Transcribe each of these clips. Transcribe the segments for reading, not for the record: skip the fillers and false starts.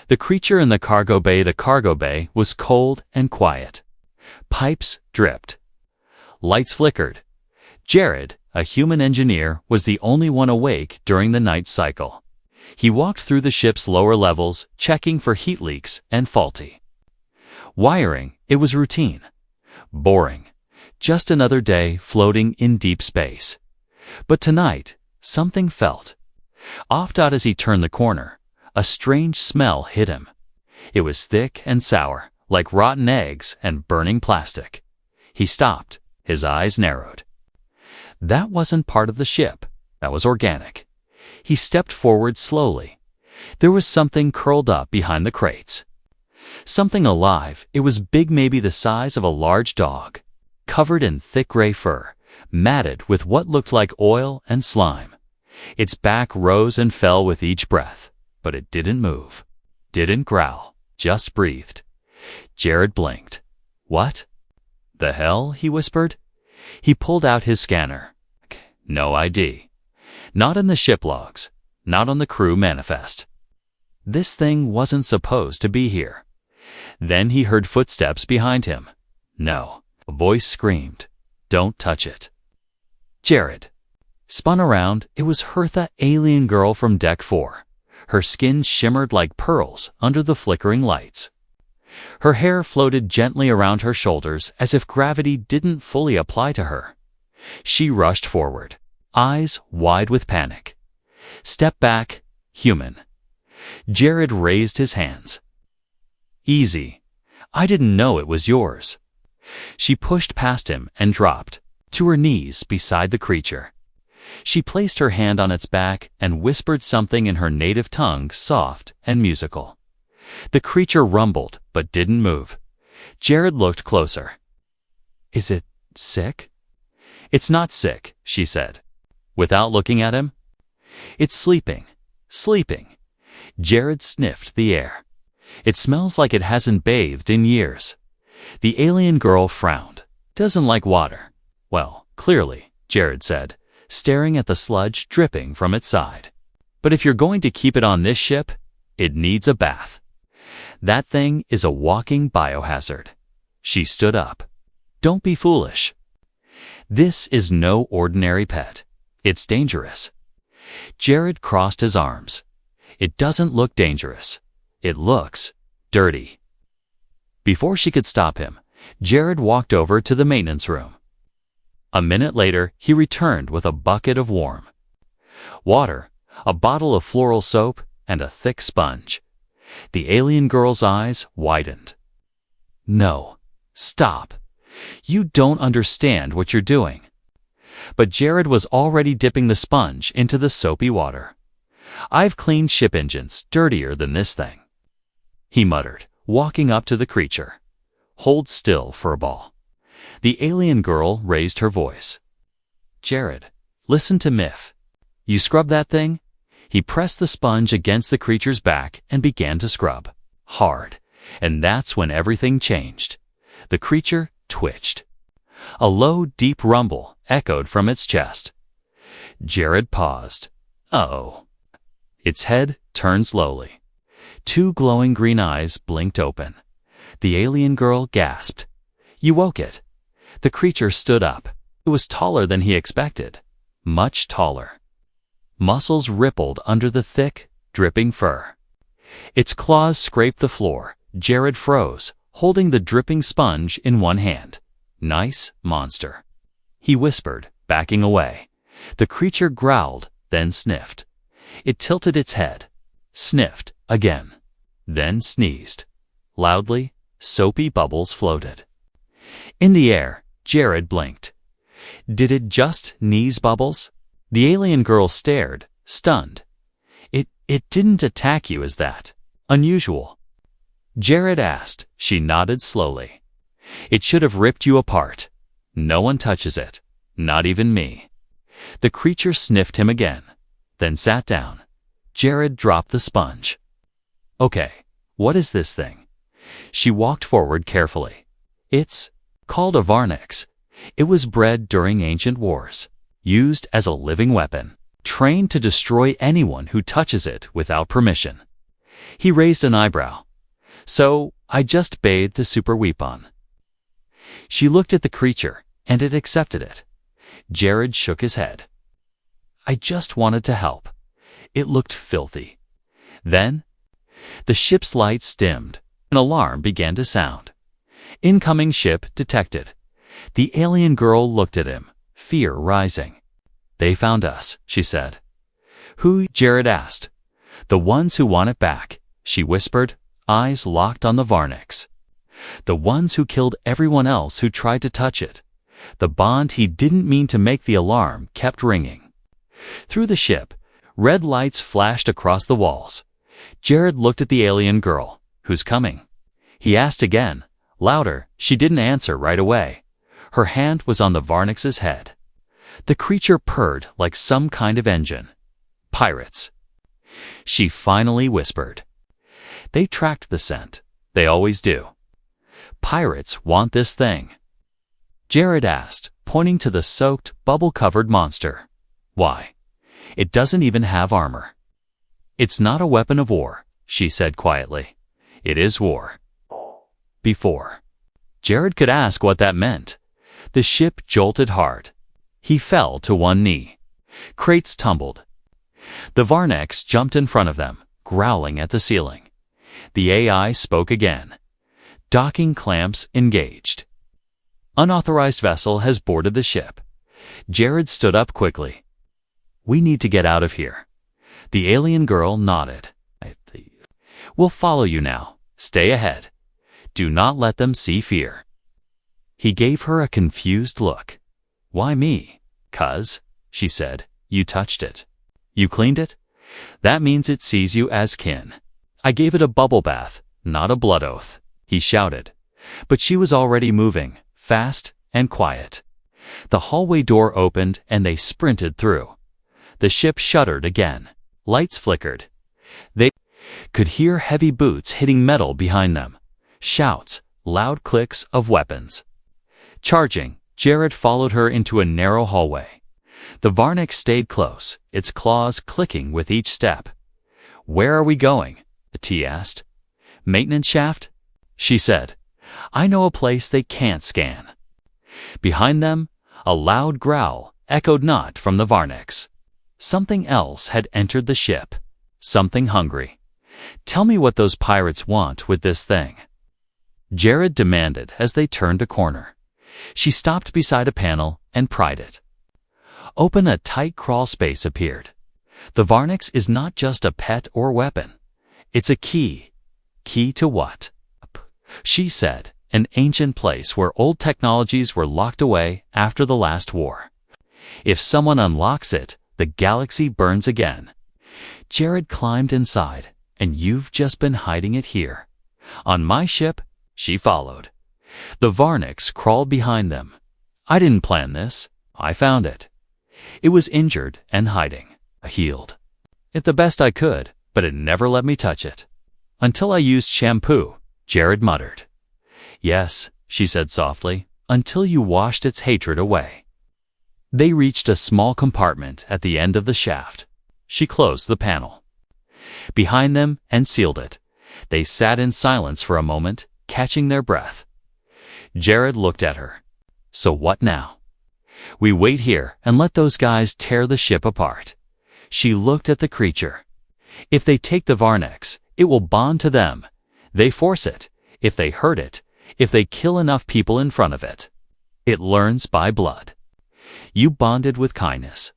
The creature in the cargo bay was cold and quiet. Pipes dripped. Lights flickered. Jared, a human engineer, was the only one awake during the night cycle. He walked through the ship's lower levels, checking for heat leaks and faulty wiring. It was routine. Boring. Just another day floating in deep space. But tonight, something felt. Off as he turned the corner, a strange smell hit him. It was thick and sour, like rotten eggs and burning plastic. He stopped, his eyes narrowed. That wasn't part of the ship. That was organic. He stepped forward slowly. There was something curled up behind the crates. Something alive. It was big, maybe the size of a large dog, covered in thick gray fur, matted with what looked like oil and slime. Its back rose and fell with each breath, but it didn't move, didn't growl, just breathed. Jared blinked. What the hell? He whispered. He pulled out his scanner. No ID. Not in the ship logs, not on the crew manifest. This thing wasn't supposed to be here. Then he heard footsteps behind him. No. A voice screamed, "Don't touch it." Jared spun around. It was Hertha, alien girl from Deck 4. Her skin shimmered like pearls under the flickering lights. Her hair floated gently around her shoulders as if gravity didn't fully apply to her. She rushed forward, eyes wide with panic. Step back, human. Jared raised his hands. Easy. I didn't know it was yours. She pushed past him and dropped to her knees beside the creature. She placed her hand on its back and whispered something in her native tongue, soft and musical. The creature rumbled but didn't move. Jared looked closer. Is it sick? It's not sick, she said, without looking at him. It's sleeping. Sleeping. Jared sniffed the air. It smells like it hasn't bathed in years. The alien girl frowned. Doesn't like water. Well, clearly, Jared said, staring at the sludge dripping from its side. But if you're going to keep it on this ship, it needs a bath. That thing is a walking biohazard. She stood up. Don't be foolish. This is no ordinary pet. It's dangerous. Jared crossed his arms. It doesn't look dangerous. It looks dirty. Before she could stop him, Jared walked over to the maintenance room. A minute later, he returned with a bucket of warm water, a bottle of floral soap, and a thick sponge. The alien girl's eyes widened. No, stop. You don't understand what you're doing. But Jared was already dipping the sponge into the soapy water. I've cleaned ship engines dirtier than this thing, he muttered, walking up to the creature. Hold still for a ball. The alien girl raised her voice. Jared, listen to Miff. You scrub that thing? He pressed the sponge against the creature's back and began to scrub. Hard. And that's when everything changed. The creature twitched. A low, deep rumble echoed from its chest. Jared paused. Uh-oh. Its head turned slowly. Two glowing green eyes blinked open. The alien girl gasped. You woke it. The creature stood up. It was taller than he expected. Much taller. Muscles rippled under the thick, dripping fur. Its claws scraped the floor. Jared froze, holding the dripping sponge in one hand. Nice monster, he whispered, backing away. The creature growled, then sniffed. It tilted its head, sniffed again, then sneezed. Loudly, soapy bubbles floated. In the air, Jared blinked. Did it just sneeze bubbles? The alien girl stared, stunned. It didn't attack you, is that unusual? Jared asked. She nodded slowly. It should have ripped you apart. No one touches it, not even me. The creature sniffed him again, then sat down. Jared dropped the sponge. Okay, what is this thing? She walked forward carefully. It's called a Varnix. It was bred during ancient wars, used as a living weapon, trained to destroy anyone who touches it without permission. He raised an eyebrow. So, I just bathed the super weapon. She looked at the creature, and it accepted it. Jared shook his head. I just wanted to help. It looked filthy. Then, the ship's lights dimmed. An alarm began to sound. Incoming ship detected. The alien girl looked at him, fear rising. They found us, she said. Who? Jared asked. The ones who want it back, she whispered, eyes locked on the Varnics. The ones who killed everyone else who tried to touch it. The bond he didn't mean to make. The alarm kept ringing. Through the ship, red lights flashed across the walls. Jared looked at the alien girl. Who's coming? He asked again, louder. She didn't answer right away. Her hand was on the Varnix's head. The creature purred like some kind of engine. Pirates. She finally whispered. They tracked the scent. They always do. Pirates want this thing. Jared asked, pointing to the soaked, bubble-covered monster. Why? It doesn't even have armor. It's not a weapon of war, she said quietly. It is war. Before. Jared could ask what that meant. The ship jolted hard. He fell to one knee. Crates tumbled. The Varnex jumped in front of them, growling at the ceiling. The AI spoke again. Docking clamps engaged. Unauthorized vessel has boarded the ship. Jared stood up quickly. We need to get out of here. The alien girl nodded. We'll follow you now. Stay ahead. Do not let them see fear. He gave her a confused look. Why me? 'Cause, she said, you touched it. You cleaned it? That means it sees you as kin. I gave it a bubble bath, not a blood oath, he shouted. But she was already moving, fast and quiet. The hallway door opened and they sprinted through. The ship shuddered again. Lights flickered. They could hear heavy boots hitting metal behind them. Shouts, loud clicks of weapons. Charging, Jared followed her into a narrow hallway. The Varnic stayed close, its claws clicking with each step. Where are we going? T asked. Maintenance shaft? She said. I know a place they can't scan. Behind them, a loud growl echoed not from the Varnics. Something else had entered the ship. Something hungry. Tell me what those pirates want with this thing. Jared demanded as they turned a corner. She stopped beside a panel and pried it. Open. A tight crawl space appeared. The Varnix is not just a pet or weapon. It's a key. Key to what? She said, an ancient place where old technologies were locked away after the last war. If someone unlocks it, the galaxy burns again. Jared climbed inside, and you've just been hiding it here. On my ship, she followed. The Varnix crawled behind them. I didn't plan this. I found it. It was injured and hiding. I healed it the best I could, but it never let me touch it. Until I used shampoo, Jared muttered. Yes, she said softly, until you washed its hatred away. They reached a small compartment at the end of the shaft. She closed the panel behind them and sealed it. They sat in silence for a moment, catching their breath. Jared looked at her. So what now? We wait here and let those guys tear the ship apart. She looked at the creature. If they take the Varnex, it will bond to them. They force it. If they hurt it, if they kill enough people in front of it, it learns by blood. You bonded with kindness.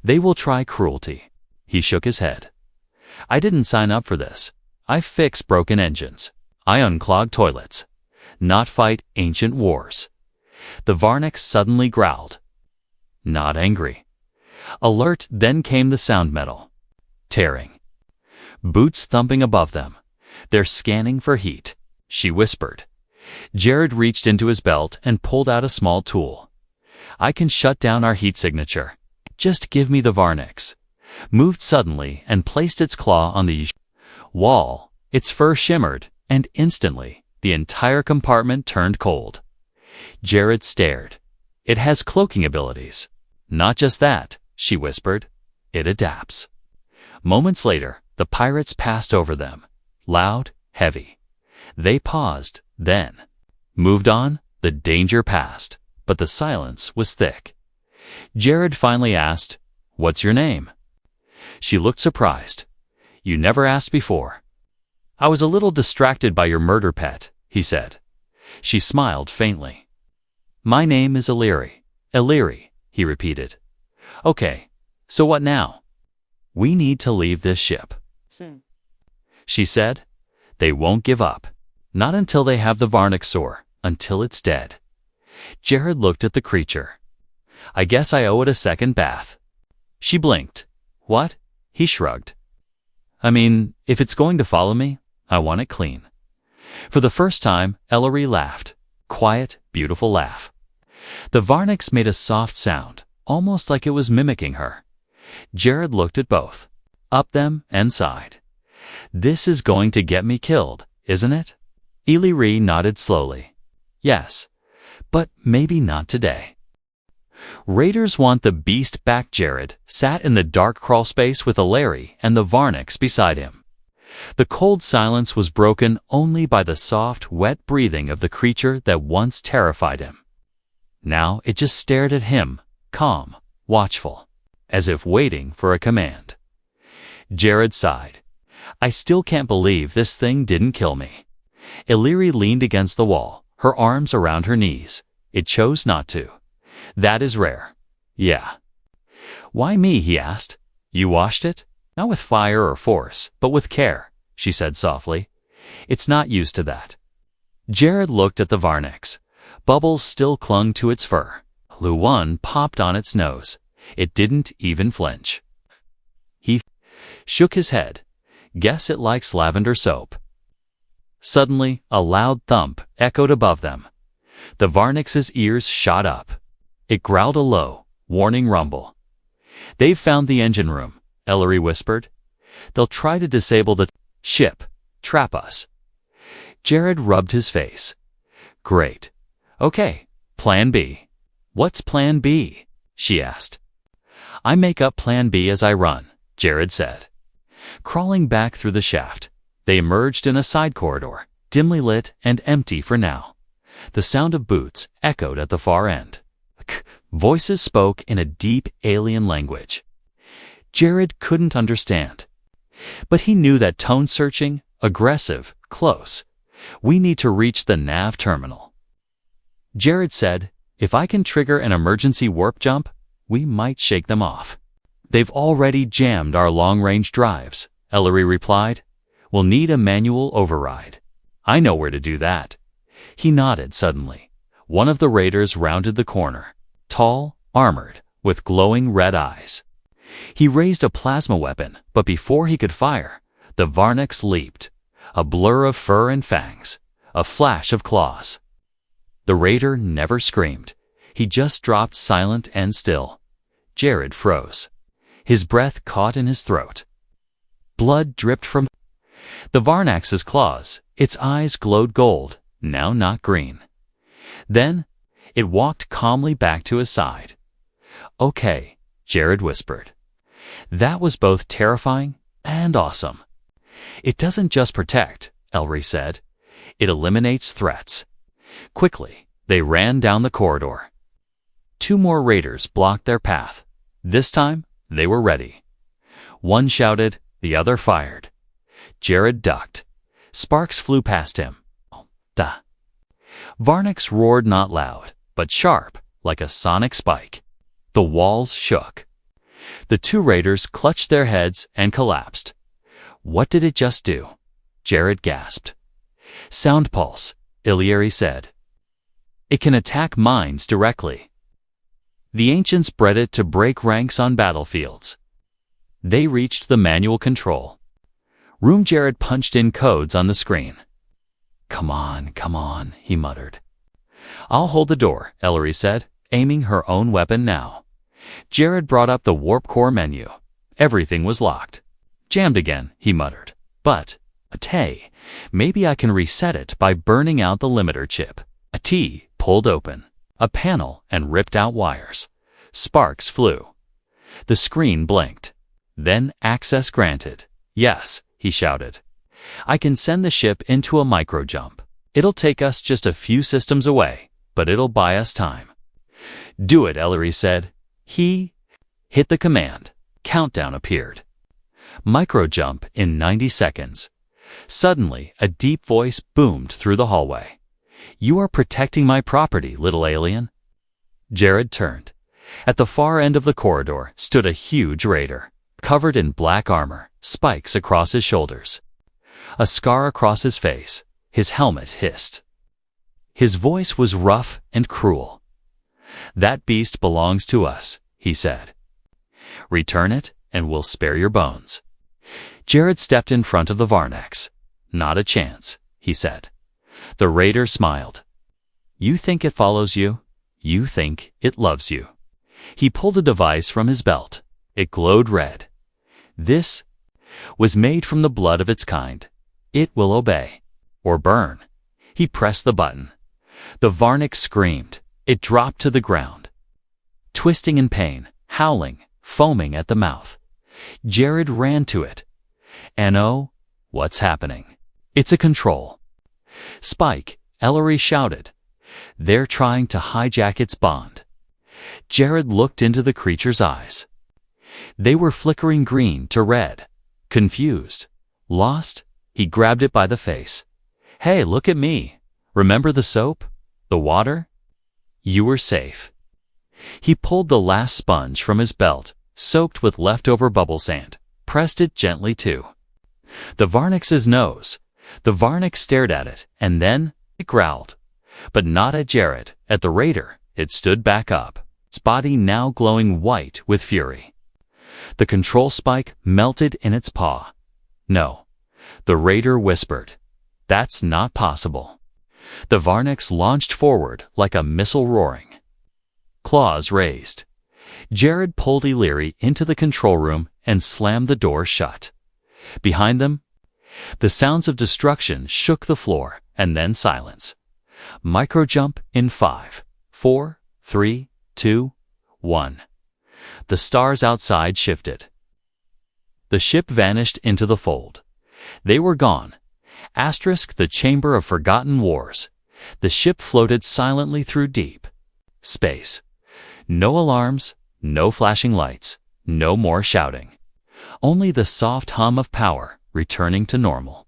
They will try cruelty. He shook his head. I didn't sign up for this. I fix broken engines. I unclog toilets. Not fight ancient wars. The Varnex suddenly growled. Not angry. Alert, then came the sound metal. Tearing. Boots thumping above them. They're scanning for heat, she whispered. Jared reached into his belt and pulled out a small tool. I can shut down our heat signature. Just give me the Varnex. Moved suddenly and placed its claw on the wall. Its fur shimmered, and instantly, the entire compartment turned cold. Jared stared. It has cloaking abilities. Not just that, she whispered. It adapts. Moments later, the pirates passed over them. loud, heavy. They paused, then moved on. The danger passed, but the silence was thick. Jared finally asked, "What's your name?" She looked surprised. "You never asked before." "I was a little distracted by your murder pet," he said. She smiled faintly. "My name is Illyri." "Illyri," he repeated. "Okay, so what now?" "We need to leave this ship," she said. "They won't give up. Not until they have the Varnixor, until it's dead." Jared looked at the creature. "I guess I owe it a second bath." She blinked. "What?" He shrugged. "I mean, if it's going to follow me, I want it clean." For the first time, Ellery laughed. Quiet, beautiful laugh. The Varnix made a soft sound, almost like it was mimicking her. Jared looked at both, up them, and sighed. "This is going to get me killed, isn't it?" Illyri nodded slowly. "Yes, but maybe not today." "Raiders want the beast back." Jared sat in the dark crawlspace with Illyri and the Varnix beside him. The cold silence was broken only by the soft, wet breathing of the creature that once terrified him. Now it just stared at him, calm, watchful, as if waiting for a command. Jared sighed. "I still can't believe this thing didn't kill me." Illyri leaned against the wall, her arms around her knees. "It chose not to. That is rare." "Yeah." "Why me?" he asked. "You washed it? Not with fire or force, but with care," she said softly. "It's not used to that." Jared looked at the Varnix. Bubbles still clung to its fur. Luan popped on its nose. It didn't even flinch. He shook his head. "Guess it likes lavender soap." Suddenly, a loud thump echoed above them. The Varnix's ears shot up. It growled a low, warning rumble. "They've found the engine room," Ellery whispered. "They'll try to disable the ship, trap us." Jared rubbed his face. "Great. Okay, Plan B." "What's Plan B?" she asked. "I make up Plan B as I run," Jared said. Crawling back through the shaft, they emerged in a side corridor, dimly lit and empty for now. The sound of boots echoed at the far end. Voices spoke in a deep alien language. Jared couldn't understand. But he knew that tone searching, aggressive, close. "We need to reach the nav terminal." Jared said, "If I can trigger an emergency warp jump, we might shake them off." "They've already jammed our long-range drives," Ellery replied. "We'll need a manual override." "I know where to do that." He nodded suddenly. One of the raiders rounded the corner, tall, armored, with glowing red eyes. He raised a plasma weapon, but before he could fire, the Varnix leaped. A blur of fur and fangs, a flash of claws. The raider never screamed. He just dropped silent and still. Jared froze. His breath caught in his throat. Blood dripped from the Varnax's claws. Its eyes glowed gold, now not green. Then, it walked calmly back to his side. "Okay," Jared whispered. That was both terrifying and awesome. "It doesn't just protect," Ellery said. "It eliminates threats." Quickly, they ran down the corridor. 2 more raiders blocked their path. This time, they were ready. One shouted, the other fired. Jared ducked. Sparks flew past him. The Varnix roared, not loud, but sharp, like a sonic spike. The walls shook. The 2 raiders clutched their heads and collapsed. "What did it just do?" Jared gasped. "Sound pulse," Illyri said. "It can attack mines directly. The ancients bred it to break ranks on battlefields." They reached the manual control room. Jared punched in codes on the screen. Come on," he muttered. "I'll hold the door," Ellery said, aiming her own weapon now. Jared brought up the warp core menu. Everything was locked. "Jammed again," he muttered. "But, hey, maybe I can reset it by burning out the limiter chip." A T pulled open a panel and ripped out wires. Sparks flew. The screen blinked. Then access granted. "Yes," he shouted. I can send the ship into a micro-jump. It'll take us just a few systems away, but it'll buy us time. Do it, Ellery said. He hit the command. Countdown appeared. Micro-jump in 90 seconds. Suddenly, a deep voice boomed through the hallway. You are protecting my property, little alien. Jared turned. At the far end of the corridor stood a huge raider, covered in black armor, spikes across his shoulders. A scar across his face, his helmet hissed. His voice was rough and cruel. That beast belongs to us, he said. Return it, and we'll spare your bones. Jared stepped in front of the Varnex. Not a chance, he said. The raider smiled. You think it follows you? You think it loves you. He pulled a device from his belt. It glowed red. This was made from the blood of its kind. It will obey. Or burn. He pressed the button. The Varnex screamed. It dropped to the ground. Twisting in pain, howling, foaming at the mouth. Jared ran to it. "No, what's happening? It's a control." "Spike," Ellery shouted. "They're trying to hijack its bond." Jared looked into the creature's eyes. They were flickering green to red. Confused. Lost, he grabbed it by the face. "Hey, look at me. Remember the soap? The water? You were safe." He pulled the last sponge from his belt, soaked with leftover bubble sand, pressed it gently to the Varnex's nose. The Varnex stared at it, and then it growled. But not at Jared, at the raider. It stood back up, its body now glowing white with fury. The control spike melted in its paw. "No," the raider whispered. "That's not possible." The Varnex launched forward like a missile roaring. Claws raised. Jared pulled Illyri into the control room and slammed the door shut. Behind them, the sounds of destruction shook the floor, and then silence. Micro-jump in 5, 4, 3, 2, 1. The stars outside shifted. The ship vanished into the fold. They were gone. The chamber of forgotten wars. The ship floated silently through deep space. No alarms, no flashing lights, no more shouting. Only the soft hum of power returning to normal.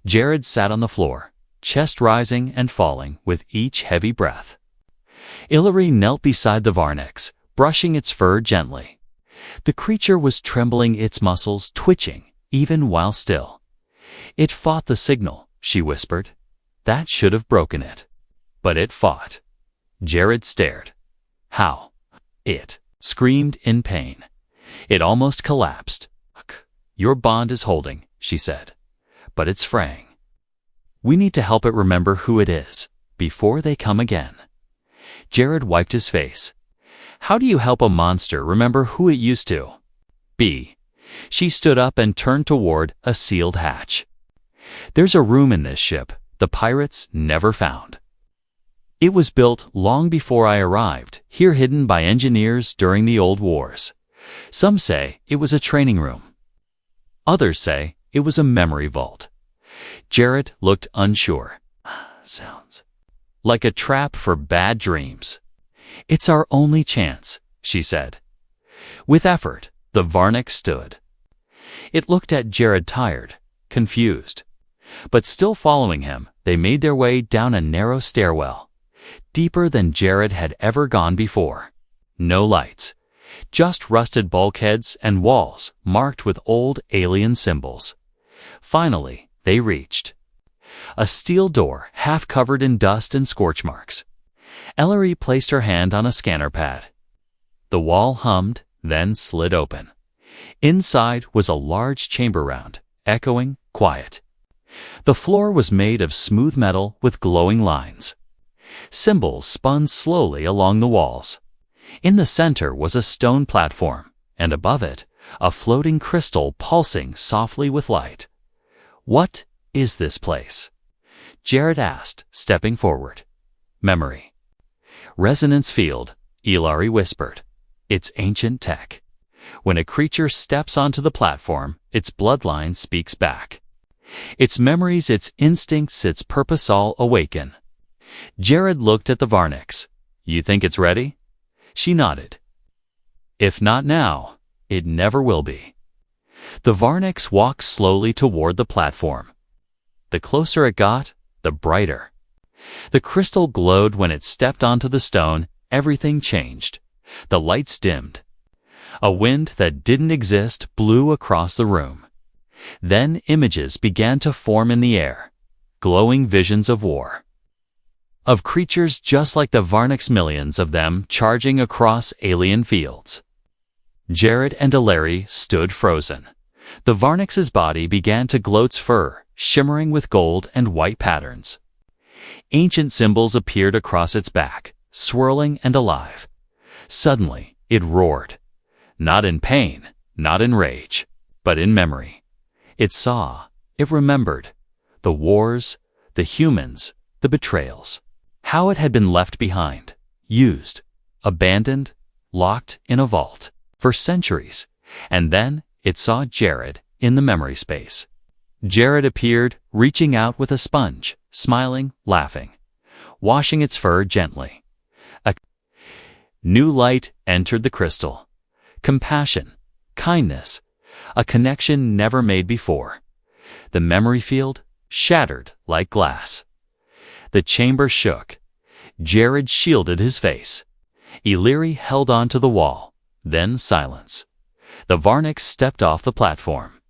Jared sat on the floor, chest rising and falling with each heavy breath. Illyri knelt beside the Varnex, brushing its fur gently. The creature was trembling, its muscles twitching, even while still. "It fought the signal," she whispered. "That should have broken it. But it fought." Jared stared. "How?" It screamed in pain. It almost collapsed. "Your bond is holding," she said. "But it's fraying. We need to help it remember who it is, before they come again." Jared wiped his face. "How do you help a monster remember who it used to be?" She stood up and turned toward a sealed hatch. "There's a room in this ship the pirates never found. It was built long before I arrived, here hidden by engineers during the old wars. Some say it was a training room. Others say it was a memory vault." Jared looked unsure. "Sounds like a trap for bad dreams." "It's our only chance," she said. With effort, the Varnex stood. It looked at Jared, tired, confused. But still following him, they made their way down a narrow stairwell, deeper than Jared had ever gone before. No lights, just rusted bulkheads and walls marked with old alien symbols. Finally, they reached a steel door half covered in dust and scorch marks. Ellery placed her hand on a scanner pad. The wall hummed, then slid open. Inside was a large chamber round, echoing, quiet. The floor was made of smooth metal with glowing lines. Symbols spun slowly along the walls. In the center was a stone platform, and above it, a floating crystal pulsing softly with light. "What is this place?" Jared asked, stepping forward. "Memory. Resonance field," Illyri whispered. "It's ancient tech. When a creature steps onto the platform, its bloodline speaks back. Its memories, its instincts, its purpose all awaken. Jared looked at the Varnix. "You think it's ready?" She nodded. "If not now, it never will be." The Varnix walked slowly toward the platform. The closer it got, the brighter. The crystal glowed when it stepped onto the stone. Everything changed. The lights dimmed. A wind that didn't exist blew across the room. Then images began to form in the air, glowing visions of war. Of creatures just like the Varnix, millions of them charging across alien fields. Jared and Ellery stood frozen. The Varnix's body began to glow, its fur shimmering with gold and white patterns. Ancient symbols appeared across its back, swirling and alive. Suddenly, it roared. Not in pain, not in rage, but in memory. It saw, it remembered, the wars, the humans, the betrayals. How it had been left behind, used, abandoned, locked in a vault for centuries. And then it saw Jared in the memory space. Jared appeared, reaching out with a sponge, smiling, laughing, washing its fur gently. A new light entered the crystal. Compassion, kindness, a connection never made before. The memory field shattered like glass. The chamber shook. Jared shielded his face. Ellery held on to the wall. Then silence. The Varnix stepped off the platform.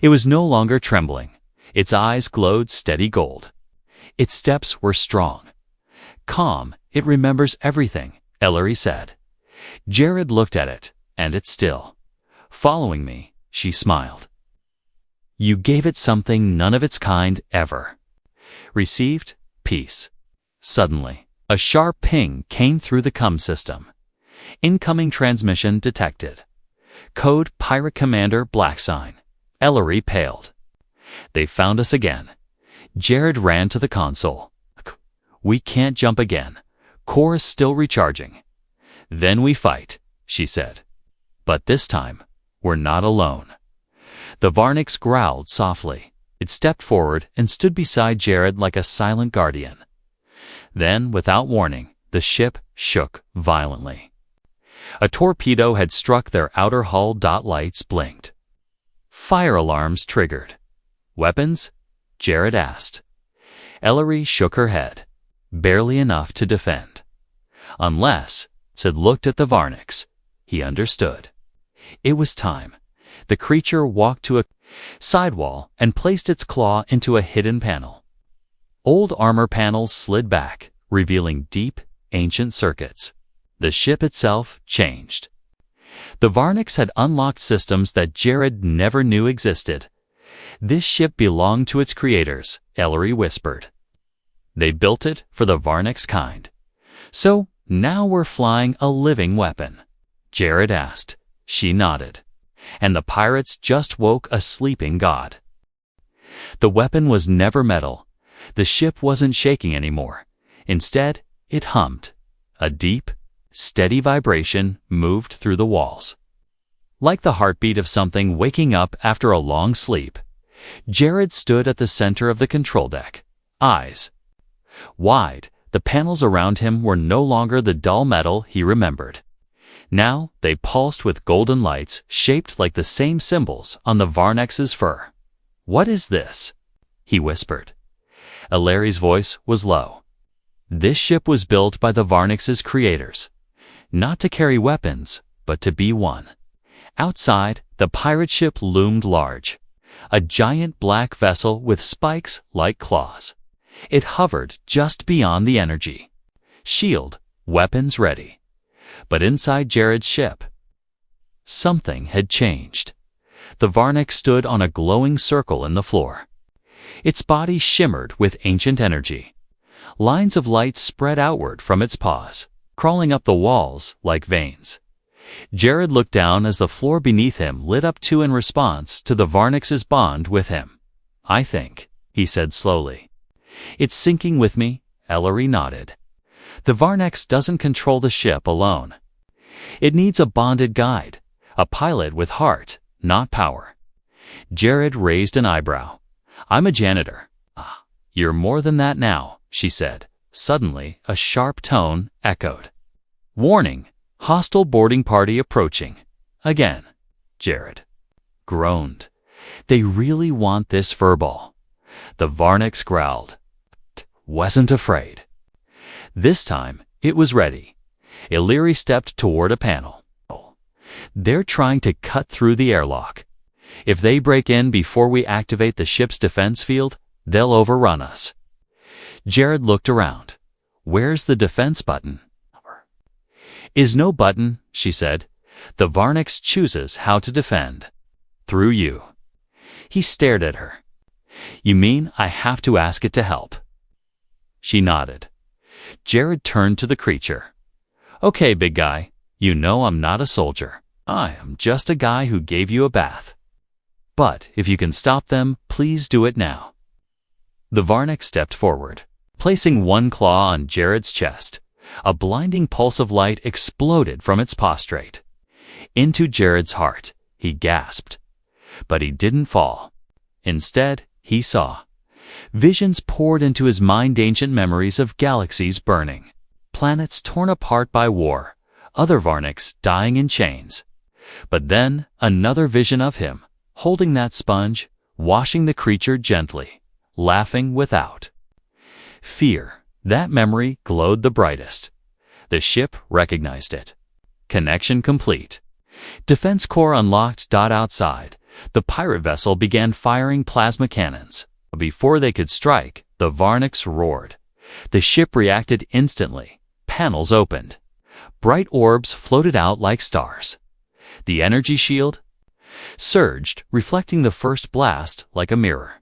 It was no longer trembling. Its eyes glowed steady gold. Its steps were strong. "Calm, it remembers everything," Ellery said. Jared looked at it, and it still. "Following me," she smiled. "You gave it something none of its kind ever." Received, peace. Suddenly, a sharp ping came through the comm system. Incoming transmission detected. Code Pirate Commander Blacksign. Ellery paled. "They found us again." Jared ran to the console. "We can't jump again. Core is still recharging." "Then we fight," she said. "But this time, we're not alone." The Varnix growled softly. It stepped forward and stood beside Jared like a silent guardian. Then, without warning, the ship shook violently. A torpedo had struck their outer hull. Lights blinked. Fire alarms triggered. "Weapons?" Jared asked. Ellery shook her head. "Barely enough to defend." "Unless," Sid looked at the Varnix. He understood. It was time. The creature walked to a sidewall and placed its claw into a hidden panel. Old armor panels slid back, revealing deep, ancient circuits. The ship itself changed. The Varnix had unlocked systems that Jared never knew existed. "This ship belonged to its creators," Ellery whispered. "They built it for the Varnix kind. So now we're flying a living weapon." Jared asked. She nodded. "And the pirates just woke a sleeping god." The weapon was never metal. The ship wasn't shaking anymore. Instead, it hummed. A deep, steady vibration moved through the walls. Like the heartbeat of something waking up after a long sleep. Jared stood at the center of the control deck, eyes wide. The panels around him were no longer the dull metal he remembered. Now they pulsed with golden lights shaped like the same symbols on the Varnix's fur. "What is this?" he whispered. Ellery's voice was low. "This ship was built by the Varnix's creators. Not to carry weapons, but to be one." Outside, the pirate ship loomed large. A giant black vessel with spikes like claws. It hovered just beyond the energy. Shield, weapons ready. But inside Jared's ship, something had changed. The Varnix stood on a glowing circle in the floor. Its body shimmered with ancient energy. Lines of light spread outward from its paws, crawling up the walls like veins. Jared looked down as the floor beneath him lit up too in response to the Varnix's bond with him. "I think," he said slowly. "It's sinking with me," Ellery nodded. "The Varnix doesn't control the ship alone. It needs a bonded guide, a pilot with heart, not power." Jared raised an eyebrow. I'm a janitor. Ah, you're more than that now, she said. Suddenly, a sharp tone echoed. Warning, hostile boarding party approaching. Again. Jared groaned. They really want this furball. The Varnics growled. Wasn't afraid. This time, it was ready. Illyri stepped toward a panel. They're trying to cut through the airlock. If they break in before we activate the ship's defense field, they'll overrun us. Jared looked around. Where's the defense button? Is no button, she said. The Varnics chooses how to defend. Through you. He stared at her. You mean I have to ask it to help? She nodded. Jared turned to the creature. Okay, big guy, you know I'm not a soldier. I am just a guy who gave you a bath. But if you can stop them, please do it now. The Varnic stepped forward, placing one claw on Jared's chest. A blinding pulse of light exploded from its prostrate. Into Jared's heart, he gasped. But he didn't fall. Instead, he saw. Visions poured into his mind, ancient memories of galaxies burning, planets torn apart by war, other Varnics dying in chains. But then, another vision of him, holding that sponge, washing the creature gently, laughing without fear. That memory glowed the brightest. The ship recognized it. Connection complete. Defense core unlocked. Outside, the pirate vessel began firing plasma cannons. Before they could strike, the Varnics roared. The ship reacted instantly. Panels opened. Bright orbs floated out like stars. The energy shield surged, reflecting the first blast like a mirror.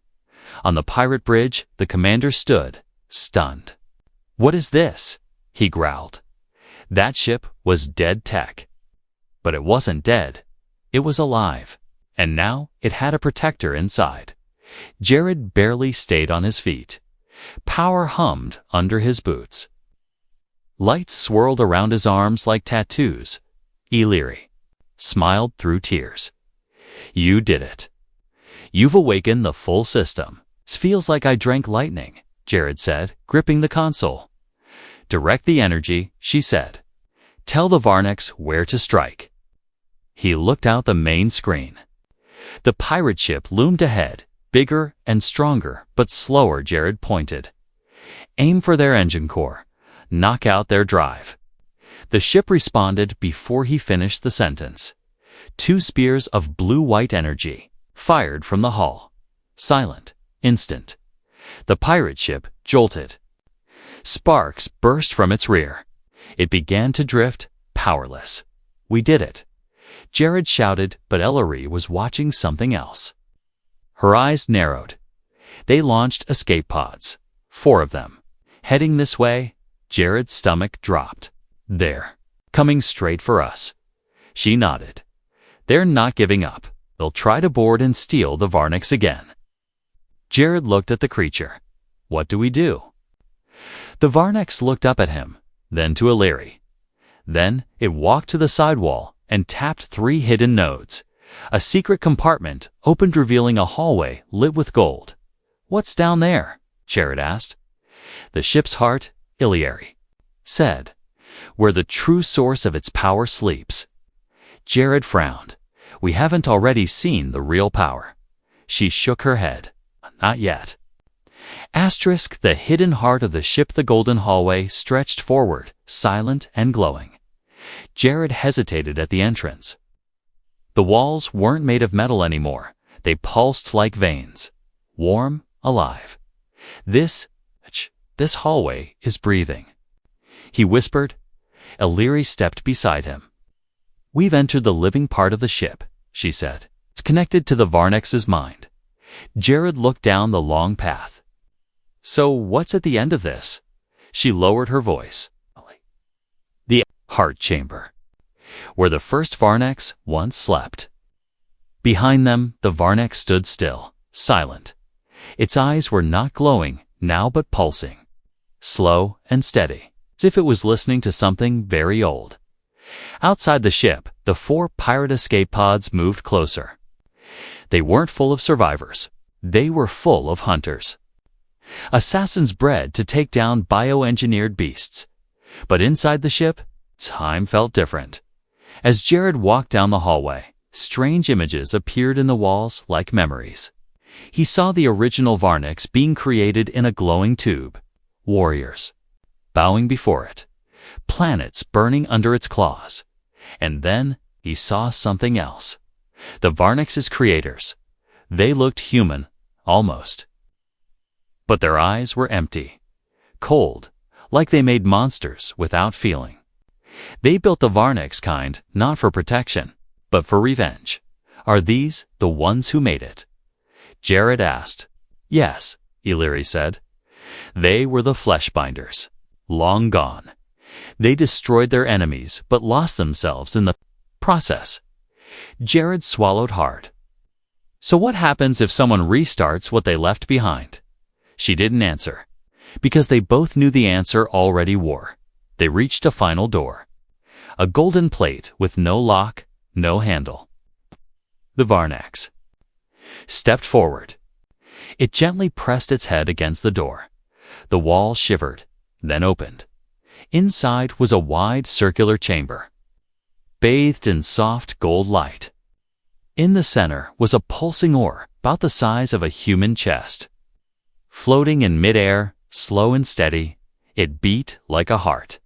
On the pirate bridge, the commander stood, stunned. What is this? He growled. That ship was dead tech. But it wasn't dead. It was alive. And now it had a protector inside. Jared barely stayed on his feet. Power hummed under his boots. Lights swirled around his arms like tattoos. Illyri smiled through tears. You did it. You've awakened the full system. It feels like I drank lightning, Jared said, gripping the console. Direct the energy, she said. Tell the Varnics where to strike. He looked out the main screen. The pirate ship loomed ahead, bigger and stronger, but slower. Jared pointed. Aim for their engine core. Knock out their drive. The ship responded before he finished the sentence. 2 spears of blue-white energy fired from the hull. Silent. Instant. The pirate ship jolted. Sparks burst from its rear. It began to drift, powerless. We did it. Jared shouted, but Illyri was watching something else. Her eyes narrowed. They launched escape pods. 4 of them. Heading this way. Jared's stomach dropped. They're coming straight for us. She nodded. They're not giving up. They'll try to board and steal the Varnics again. Jared looked at the creature. What do we do? The Varnics looked up at him, then to Illyri. Then it walked to the sidewall and tapped 3 hidden nodes. A secret compartment opened, revealing a hallway lit with gold. What's down there? Jared asked. The ship's heart, Illyri said, where the true source of its power sleeps. Jared frowned. We haven't already seen the real power. She shook her head. Not yet. Asterisk, the hidden heart of the ship. The golden hallway stretched forward, silent and glowing. Jared hesitated at the entrance. The walls weren't made of metal anymore. They pulsed like veins. Warm, alive. This hallway is breathing. He whispered. Illyri stepped beside him. We've entered the living part of the ship, she said. It's connected to the Varnics' mind. Jared looked down the long path. So what's at the end of this? She lowered her voice. The heart chamber, where the first Varnics once slept. Behind them, the Varnic stood still, silent. Its eyes were not glowing now but pulsing. Slow and steady, as if it was listening to something very old. Outside the ship, the 4 pirate escape pods moved closer. They weren't full of survivors. They were full of hunters. Assassins bred to take down bioengineered beasts. But inside the ship, time felt different. As Jared walked down the hallway, strange images appeared in the walls like memories. He saw the original Varnics being created in a glowing tube, warriors bowing before it, planets burning under its claws. And then he saw something else. The Varnics' creators. They looked human, almost. But their eyes were empty, cold, like they made monsters without feeling. They built the Varnics kind not for protection, but for revenge. Are these the ones who made it? Jared asked. Yes, Illyri said. They were the Fleshbinders, long gone. They destroyed their enemies but lost themselves in the process. Jared swallowed hard. So what happens if someone restarts what they left behind? She didn't answer, because they both knew the answer already wore. They reached a final door. A golden plate with no lock, no handle. The Varnax stepped forward. It gently pressed its head against the door. The wall shivered, then opened. Inside was a wide circular chamber, bathed in soft gold light. In the center was a pulsing ore about the size of a human chest. Floating in midair, slow and steady, it beat like a heart.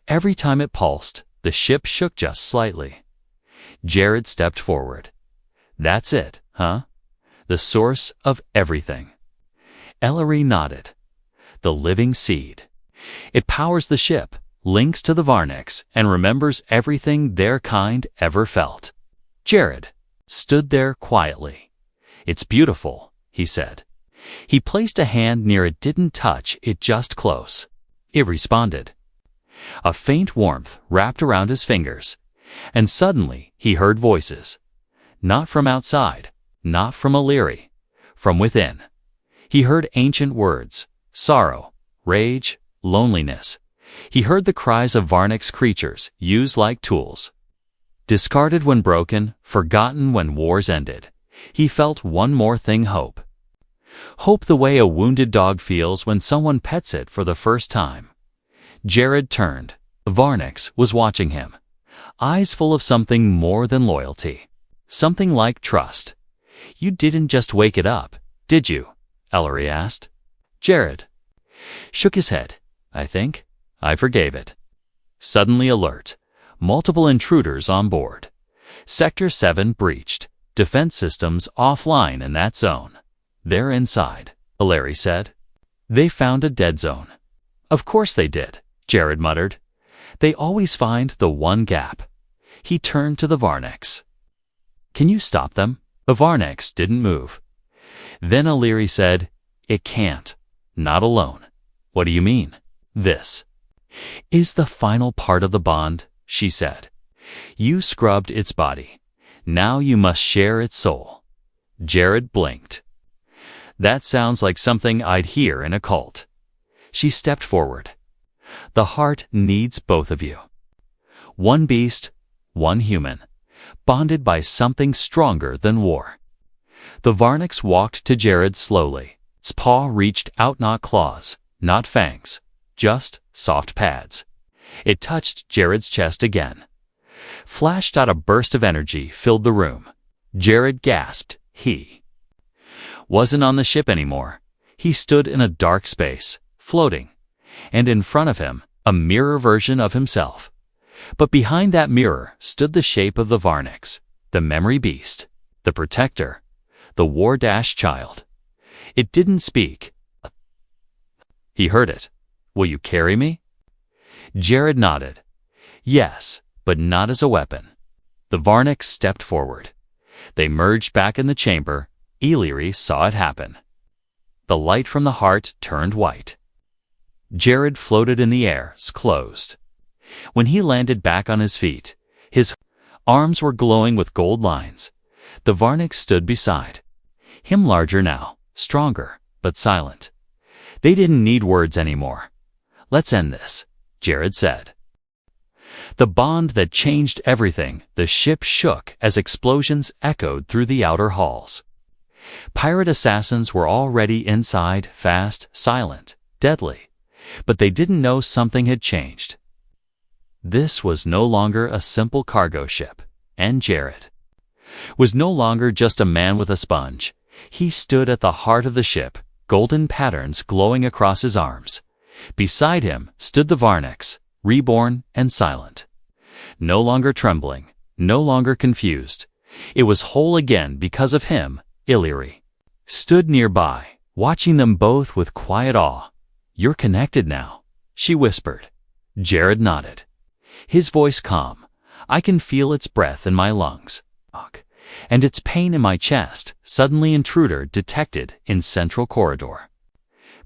Every time it pulsed, the ship shook just slightly. Jared stepped forward. That's it, huh? The source of everything. Ellery nodded. The living seed. It powers the ship, links to the Varnics, and remembers everything their kind ever felt. Jared stood there quietly. It's beautiful, he said. He placed a hand near it, didn't touch it, just close. It responded. A faint warmth wrapped around his fingers, and suddenly he heard voices. Not from outside, not from Illyri, from within. He heard ancient words, sorrow, rage, loneliness. He heard the cries of Varnics creatures used like tools. Discarded when broken, forgotten when wars ended. He felt one more thing: hope. Hope the way a wounded dog feels when someone pets it for the first time. Jared turned. Varnix was watching him, eyes full of something more than loyalty, something like trust. You didn't just wake it up, did you? Ellery asked. Jared shook his head. I think I forgave it. Suddenly alert. Multiple intruders on board. Sector 7 breached. Defense systems offline in that zone. They're inside, Ellery said. They found a dead zone. Of course they did, Jared muttered. They always find the one gap. He turned to the Varnics. Can you stop them? The Varnics didn't move. Then Ellery said, It can't. Not alone. What do you mean? This is the final part of the bond, she said. You scrubbed its body. Now you must share its soul. Jared blinked. That sounds like something I'd hear in a cult. She stepped forward. The heart needs both of you. One beast, one human, bonded by something stronger than war. The Varnics walked to Jared slowly. Its paw reached out, not claws, not fangs, just soft pads. It touched Jared's chest again. Flashed out a burst of energy, filled the room. Jared gasped. He wasn't on the ship anymore. He stood in a dark space, floating, and in front of him, a mirror version of himself. But behind that mirror stood the shape of the Varnics, the memory beast, the protector, the war-child. It didn't speak. He heard it. Will you carry me? Jared nodded. Yes, but not as a weapon. The Varnics stepped forward. They merged back in the chamber. Illyri saw it happen. The light from the heart turned white. Jared floated in the air, closed. When he landed back on his feet, his arms were glowing with gold lines. The Varnics stood beside him, larger now, stronger, but silent. They didn't need words anymore. Let's end this, Jared said. The bond that changed everything. The ship shook as explosions echoed through the outer halls. Pirate assassins were already inside, fast, silent, deadly. But they didn't know something had changed. This was no longer a simple cargo ship, and Jared was no longer just a man with a sponge. He stood at the heart of the ship, golden patterns glowing across his arms. Beside him stood the Varnix, reborn and silent. No longer trembling, no longer confused. It was whole again because of him. Illyri stood nearby, watching them both with quiet awe. "You're connected now," she whispered. Jared nodded, his voice calm. "I can feel its breath in my lungs, and its pain in my chest." Suddenly, intruder detected in central corridor.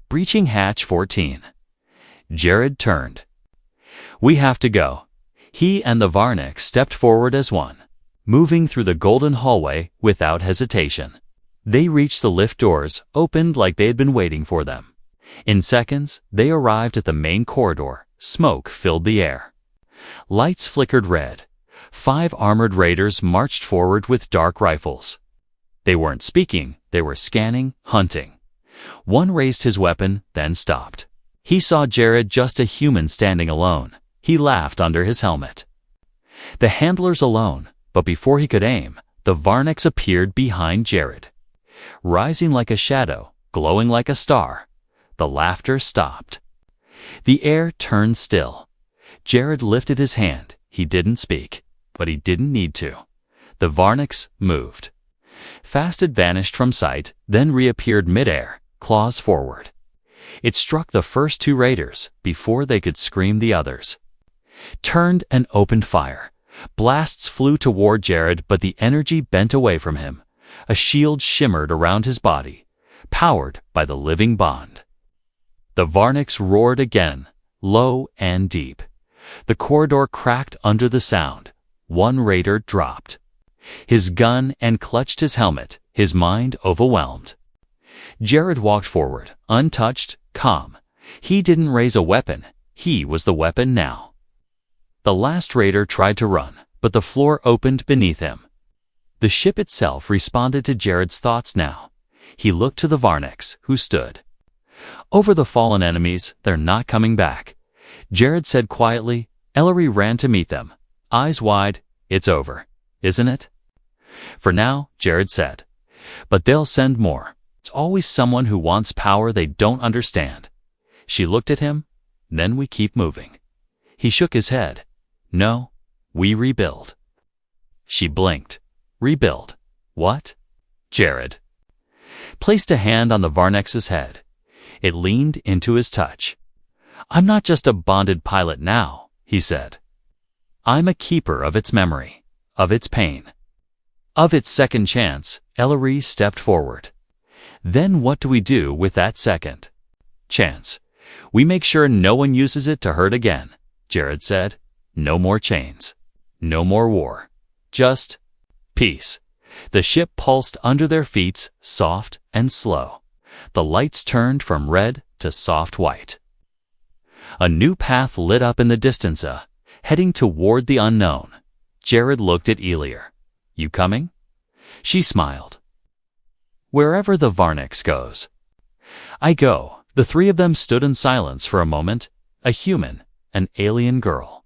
Breaching hatch 14. Jared turned. "We have to go." He and the Varnix stepped forward as one, moving through the golden hallway without hesitation. They reached the lift doors, opened like they had been waiting for them. In seconds, they arrived at the main corridor. Smoke filled the air. Lights flickered red. 5 armored raiders marched forward with dark rifles. They weren't speaking, they were scanning, hunting. One raised his weapon, then stopped. He saw Jared, just a human standing alone. He laughed under his helmet. The handlers alone, but before he could aim, the Varnix appeared behind Jared. Rising like a shadow, glowing like a star. The laughter stopped. The air turned still. Jared lifted his hand. He didn't speak, but he didn't need to. The Varnix moved. Fast it vanished from sight, then reappeared midair, claws forward. It struck the first 2 raiders before they could scream the others. Turned and opened fire. Blasts flew toward Jared, but the energy bent away from him. A shield shimmered around his body, powered by the living bond. The Varnix roared again, low and deep. The corridor cracked under the sound. One raider dropped his gun and clutched his helmet, his mind overwhelmed. Jared walked forward, untouched, calm. He didn't raise a weapon. He was the weapon now. The last raider tried to run, but the floor opened beneath him. The ship itself responded to Jared's thoughts now. He looked to the Varnix, who stood over the fallen enemies. "They're not coming back," Jared said quietly. Illyri ran to meet them, eyes wide. "It's over, isn't it?" "For now," Jared said. "But they'll send more. It's always someone who wants power they don't understand." She looked at him. "Then we keep moving." He shook his head. "No, we rebuild." She blinked. "Rebuild? What?" Jared placed a hand on the Varnix's head. It leaned into his touch. "I'm not just a bonded pilot now," he said. "I'm a keeper of its memory, of its pain, of its second chance." Illyri stepped forward. "Then what do we do with that second chance?" "We make sure no one uses it to hurt again," Jared said. "No more chains. No more war. Just peace." The ship pulsed under their feet, soft and slow. The lights turned from red to soft white. A new path lit up in the distance, heading toward the unknown. Jared looked at Illyri. "You coming?" She smiled. "Wherever the Varnix goes, I go." The 3 of them stood in silence for a moment. A human, an alien girl,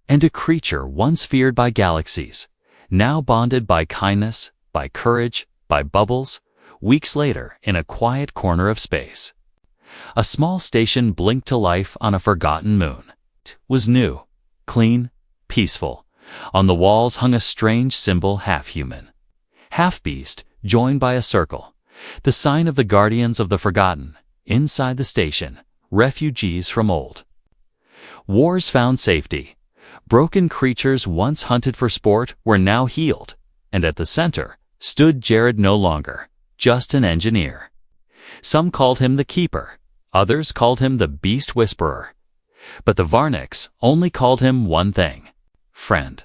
and a creature once feared by galaxies, now bonded by kindness, by courage, by bubbles. Weeks later, in a quiet corner of space, a small station blinked to life on a forgotten moon. It was new, clean, peaceful. On the walls hung a strange symbol, half human, half beast, joined by a circle, the sign of the guardians of the forgotten. Inside the station, refugees from old wars found safety. Broken creatures once hunted for sport were now healed, and at the center stood Jared, no longer just an engineer. Some called him the Keeper, others called him the Beast Whisperer. But the Varnix only called him one thing: friend.